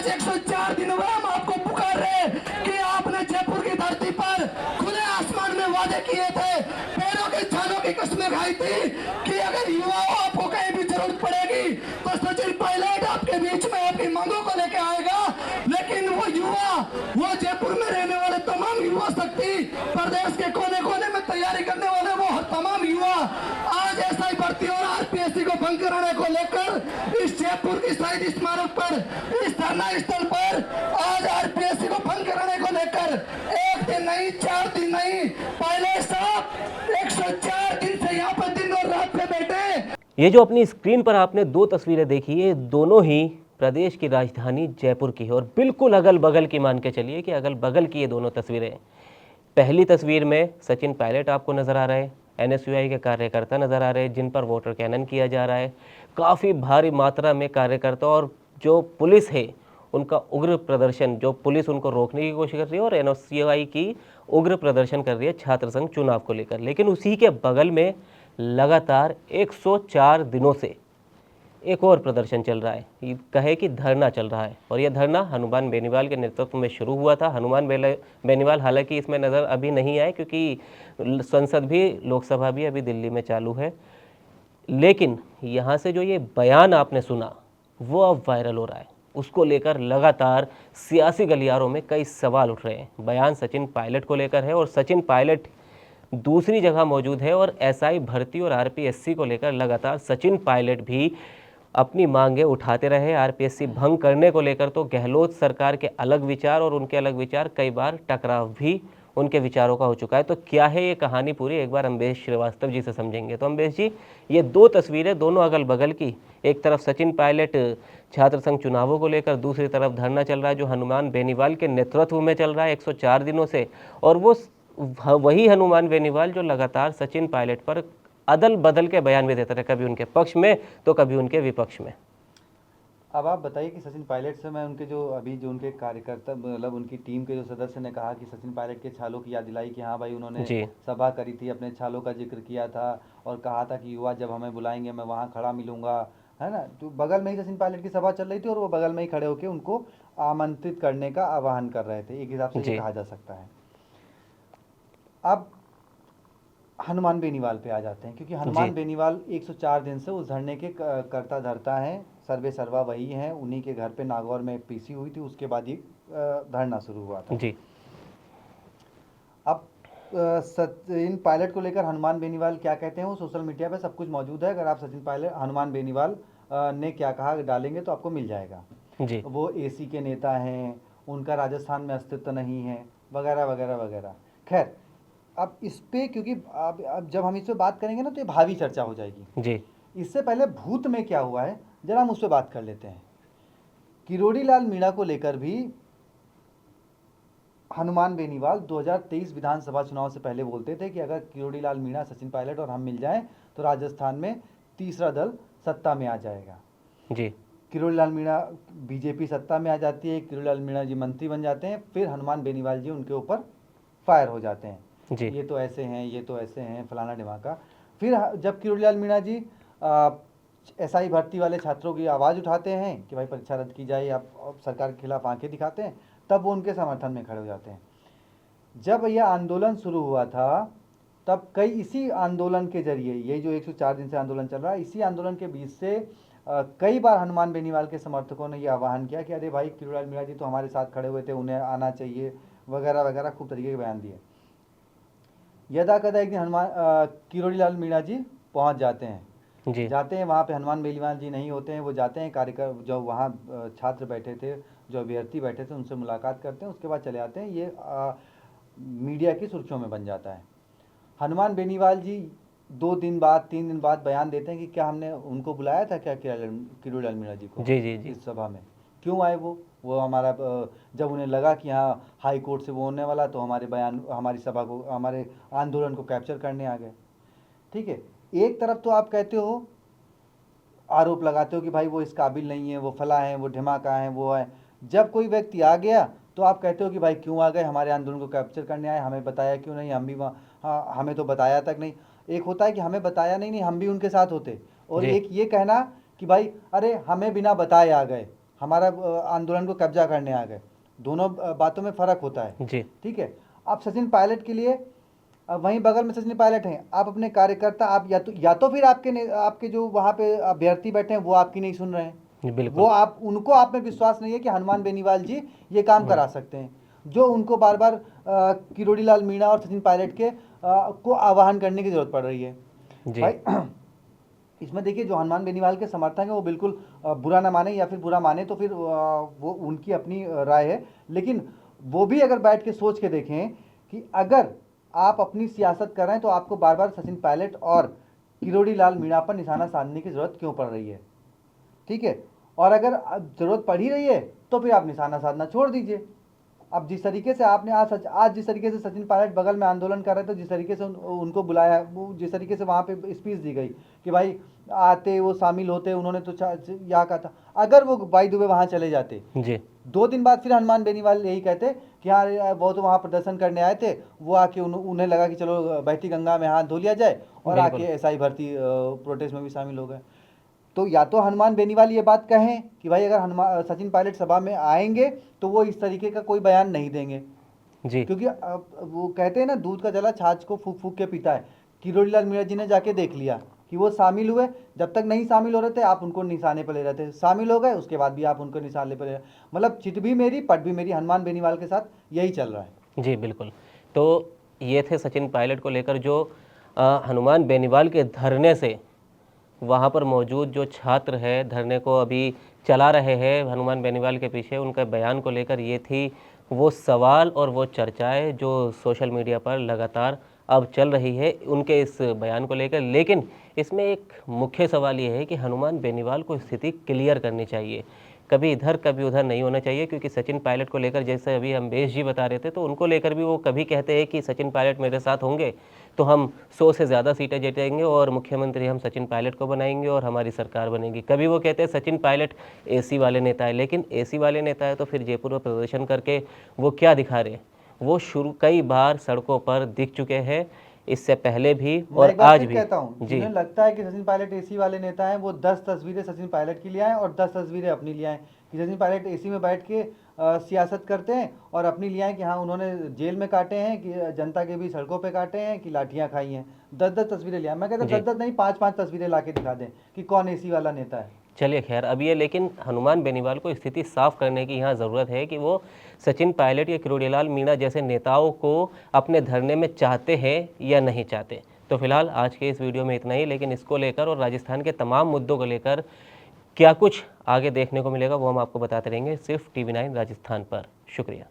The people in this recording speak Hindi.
आज 104 दिनों में हम आपको पुकार रहे हैं कि आपने जयपुर की धरती पर खुले आसमान में वादे किए थे, पैरों के छालों की कस्में खाई थी कि अगर युवाओं आपको कहीं भी जरूरत पड़ेगी तो सचिन पायलट आपके बीच में आपकी मांगों को लेकर आएगा। लेकिन वो युवा, वो जयपुर में रहने वाले तमाम युवा शक्ति, प्रदेश के कोने कोने में तैयारी करने वाले वो तमाम युवा आज एसआई भर्ती और आरपीएससी को भंग कराने को लेकर इस जयपुर की शहीद स्मारक पर, इस धरना स्थल पर आज आरपीएससी को भंग कराने को लेकर एक दिन नहीं, 4 दिन नहीं, पायलट साहब 104 दिन से यहाँ पर दिन और रात पे बैठे। ये जो अपनी स्क्रीन पर आपने दो तस्वीरें देखी है, दोनों ही प्रदेश की राजधानी जयपुर की है और बिल्कुल अगल बगल की, मान के चलिए कि अगल बगल की ये दोनों तस्वीरें। पहली तस्वीर में सचिन पायलट आपको नज़र आ रहे हैं, एनएसयूआई के कार्यकर्ता नज़र आ रहे हैं जिन पर वाटर कैनन किया जा रहा है। काफ़ी भारी मात्रा में कार्यकर्ता और जो पुलिस है उनका उग्र प्रदर्शन, जो पुलिस उनको रोकने की कोशिश कर रही है और एनएसयूआई की उग्र प्रदर्शन कर रही है छात्र संघ चुनाव को लेकर। लेकिन उसी के बगल में लगातार 104 दिनों से एक और प्रदर्शन चल रहा है, ये कहे कि धरना चल रहा है। और यह धरना हनुमान बेनीवाल के नेतृत्व में शुरू हुआ था। हनुमान बेनीवाल हालांकि इसमें नज़र अभी नहीं आए क्योंकि संसद भी, लोकसभा भी अभी दिल्ली में चालू है। लेकिन यहाँ से जो ये बयान आपने सुना वो अब वायरल हो रहा है, उसको लेकर लगातार सियासी गलियारों में कई सवाल उठ रहे हैं। बयान सचिन पायलट को लेकर है और सचिन पायलट दूसरी जगह मौजूद है और एसआई भर्ती और आरपीएससी को लेकर लगातार सचिन पायलट भी अपनी मांगे उठाते रहे। आरपीएससी भंग करने को लेकर तो गहलोत सरकार के अलग विचार और उनके अलग विचार, कई बार टकराव भी उनके विचारों का हो चुका है। तो क्या है ये कहानी पूरी, एक बार अम्बेश श्रीवास्तव जी से समझेंगे। तो अम्बेश जी, ये दो तस्वीरें दोनों अगल बगल की, एक तरफ सचिन पायलट छात्र संघ चुनावों को लेकर, दूसरी तरफ धरना चल रहा है जो हनुमान बेनीवाल के नेतृत्व में चल रहा है 104 दिनों से, और वो वही हनुमान बेनीवाल जो लगातार सचिन पायलट पर अदल बदल के बयान भी देते रहे, कभी उनके पक्ष में तो कभी उनके विपक्ष में। अब आप बताइए कि सचिन पायलट से मैं उनके जो अभी जो उनके कार्यकर्ता, मतलब उनकी टीम के जो सदस्य ने कहा कि सचिन पायलट के छालों की याद दिलाई कि हाँ भाई उन्होंने सभा करी थी, अपने छालों का जिक्र किया था और कहा था कि युवा जब हमें बुलाएंगे मैं वहाँ खड़ा मिलूंगा, है ना। तो बगल में ही सचिन पायलट की सभा चल रही थी और वो बगल में ही खड़े होकर उनको आमंत्रित करने का आह्वान कर रहे थे, एक हिसाब से ये कहा जा सकता है। अब हनुमान बेनीवाल पे आ जाते हैं, क्योंकि हनुमान बेनीवाल 104 दिन से उस धरने के कर्ता धर्ता हैं, सर्वे सर्वा वही हैं। उन्हीं के घर पे नागौर में पीसी हुई थी, उसके बाद ये धरना शुरू हुआ था जी। अब सचिन पायलट को लेकर हनुमान बेनीवाल क्या कहते हैं वो सोशल मीडिया पे सब कुछ मौजूद है। अगर आप सचिन पायलट, हनुमान बेनीवाल ने क्या कहा डालेंगे तो आपको मिल जाएगा जी। वो एसी के नेता हैं, उनका राजस्थान में अस्तित्व नहीं है, वगैरह वगैरह वगैरह। खैर, अब इस पे क्योंकि अब जब हम इस पे बात करेंगे ना तो ये भावी चर्चा हो जाएगी जी। इससे पहले भूत में क्या हुआ है जरा हम उस पर बात कर लेते हैं। किरोड़ी लाल मीणा को लेकर भी हनुमान बेनीवाल 2023 विधानसभा चुनाव से पहले बोलते थे कि अगर किरोड़ी लाल मीणा, सचिन पायलट और हम मिल जाएं तो राजस्थान में तीसरा दल सत्ता में आ जाएगा जी। किरोड़ी लाल मीणा, बीजेपी सत्ता में आ जाती है, किरोड़ी लाल मीणा जी मंत्री बन जाते हैं, फिर हनुमान बेनीवाल जी उनके ऊपर फायर हो जाते हैं जी। ये तो ऐसे हैं, ये तो ऐसे हैं, फलाना ढिमाका। फिर जब किरोड़ी लाल मीणा जी एसआई भर्ती वाले छात्रों की आवाज़ उठाते हैं कि भाई परीक्षा रद्द की जाए, आप सरकार के खिलाफ आंखें दिखाते हैं, तब वो उनके समर्थन में खड़े हो जाते हैं। जब यह आंदोलन शुरू हुआ था तब कई इसी आंदोलन के जरिए, ये जो 104 दिन से आंदोलन चल रहा है, इसी आंदोलन के बीच से कई बार हनुमान बेनीवाल के समर्थकों ने यह आह्वान किया कि अरे भाई किरोड़ी लाल मीणा जी तो हमारे साथ खड़े हुए थे, उन्हें आना चाहिए, वगैरह वगैरह, खूब तरीके के बयान दिए। यदा कदा एक दिन हनुमान किरोड़ी लाल मीणा जी पहुंच जाते हैं जी। जाते हैं वहाँ पे, हनुमान बेनीवाल जी नहीं होते हैं, वो जाते हैं, कार्यकर जो वहाँ छात्र बैठे थे, जो अभ्यर्थी बैठे थे, उनसे मुलाकात करते हैं, उसके बाद चले आते हैं। ये मीडिया की सुर्खियों में बन जाता है। हनुमान बेनीवाल जी 2 दिन बाद, 3 दिन बाद बयान देते हैं कि क्या हमने उनको बुलाया था क्या किरोड़ी लाल मीणा जी को जी जी जी इस सभा में, क्यों आए वो हमारा, जब उन्हें लगा कि हाँ हाई कोर्ट से वो होने वाला तो हमारे बयान, हमारी सभा को, हमारे आंदोलन को कैप्चर करने आ गए। ठीक है, एक तरफ तो आप कहते हो, आरोप लगाते हो कि भाई वो इस काबिल नहीं है, वो फला है, वो ढिमाका है, वो है। जब कोई व्यक्ति आ गया तो आप कहते हो कि भाई क्यों आ गए, हमारे आंदोलन को कैप्चर करने आए, हमें बताया क्यों नहीं, हम भी हाँ हमें तो बताया तक नहीं। एक होता है कि हमें बताया नहीं, हम भी उनके साथ होते, और एक ये कहना कि भाई अरे हमें बिना बताए आ गए, हमारा आंदोलन को कब्जा करने आ गए। दोनों बातों में फ़र्क होता है जी। ठीक है। आप सचिन पायलट के लिए वहीं बगल में सचिन पायलट हैं, आप अपने कार्यकर्ता आप या तो फिर आपके जो वहाँ पे अभ्यर्थी बैठे हैं वो आपकी नहीं सुन रहे हैं, बिल्कुल। वो आप में विश्वास नहीं है कि हनुमान बेनीवाल जी ये काम करा सकते हैं, जो उनको बार बार किरोड़ी लाल मीणा और सचिन पायलट के को आह्वान करने की जरूरत पड़ रही है जी। भाई। इसमें देखिए जो हनुमान बेनीवाल के समर्थक हैं वो बिल्कुल बुरा ना माने, या फिर बुरा माने तो फिर वो उनकी अपनी राय है, लेकिन वो भी अगर बैठ के सोच के देखें कि अगर आप अपनी सियासत कर रहे हैं तो आपको बार बार सचिन पायलट और किरोड़ी लाल मीणा पर निशाना साधने की जरूरत क्यों पड़ रही है, ठीक है। और अगर जरूरत पड़ ही रही है तो फिर आप निशाना साधना छोड़ दीजिए। अब जिस तरीके से आपने आज जिस तरीके से सचिन पायलट बगल में आंदोलन कर रहे थे, जिस तरीके से उनको बुलाया, वो जिस तरीके से वहाँ पे स्पीच दी गई कि भाई आते वो शामिल होते, उन्होंने तो यहाँ कहा था, अगर वो बाई दुबे वहाँ चले जाते जी। 2 दिन बाद फिर हनुमान बेनीवाल यही कहते कि हाँ वो तो वहाँ प्रदर्शन करने आए थे, वो आके उन्हें लगा कि चलो बहती गंगा में हाथ धो लिया जाए, और आके एसआई भर्ती प्रोटेस्ट में भी शामिल हो गए। तो या तो हनुमान बेनीवाल ये बात कहें कि भाई अगर सचिन पायलट सभा में आएंगे तो वो इस तरीके का कोई बयान नहीं देंगे जी। क्योंकि वो कहते हैं ना, दूध का जला छाछ को फूक फूक के पीता है। किरोड़ी लाल मीणा जी ने जाके देख लिया कि वो शामिल हुए, जब तक नहीं शामिल हो रहे थे आप उनको निशाने पर ले रहे थे, शामिल हो गए उसके बाद भी आप उनको निशाने पर ले रहे, मतलब चिट भी मेरी पट भी मेरी, हनुमान बेनीवाल के साथ यही चल रहा है। जी बिल्कुल। तो ये थे सचिन पायलट को लेकर जो हनुमान बेनीवाल के धरने से वहाँ पर मौजूद जो छात्र है धरने को अभी चला रहे हैं हनुमान बेनीवाल के पीछे, उनके बयान को लेकर ये थी वो सवाल और वो चर्चाएं जो सोशल मीडिया पर लगातार अब चल रही है उनके इस बयान को लेकर। लेकिन इसमें एक मुख्य सवाल ये है कि हनुमान बेनीवाल को स्थिति क्लियर करनी चाहिए, कभी इधर कभी उधर नहीं होना चाहिए, क्योंकि सचिन पायलट को लेकर जैसे अभी अम्बेश जी बता रहे थे तो उनको लेकर भी वो कभी कहते हैं कि सचिन पायलट मेरे साथ होंगे तो हम 100 से ज़्यादा सीटें जीतेंगे और मुख्यमंत्री हम सचिन पायलट को बनाएंगे और हमारी सरकार बनेगी। कभी वो कहते हैं सचिन पायलट एसी वाले नेता है, लेकिन एसी वाले नेता है तो फिर जयपुर में प्रदर्शन करके वो क्या दिखा रहे, वो कई बार सड़कों पर दिख चुके हैं, इससे पहले भी और आज भी। कहता हूँ जिन्हें लगता है कि सचिन पायलट एसी वाले नेता हैं, वो 10 तस्वीरें सचिन पायलट की ले आए और 10 तस्वीरें अपनी ले आए कि सचिन पायलट एसी में बैठ के सियासत करते हैं, और अपनी ले आए कि हाँ उन्होंने जेल में काटे हैं, कि जनता के भी सड़कों पे काटे हैं, कि लाठियां खाई हैं। 10-10 तस्वीरें ले आए। मैं कहता 10-10 नहीं 5-5 तस्वीरें ला के दिखा दें कि कौन एसी वाला नेता है। चलिए खैर, अब ये लेकिन हनुमान बेनीवाल को स्थिति साफ करने की यहाँ ज़रूरत है कि वो सचिन पायलट या किरोड़ी लाल मीणा जैसे नेताओं को अपने धरने में चाहते हैं या नहीं चाहते। तो फिलहाल आज के इस वीडियो में इतना ही, लेकिन इसको लेकर और राजस्थान के तमाम मुद्दों को लेकर क्या कुछ आगे देखने को मिलेगा वो हम आपको बताते रहेंगे सिर्फ TV9 राजस्थान पर। शुक्रिया।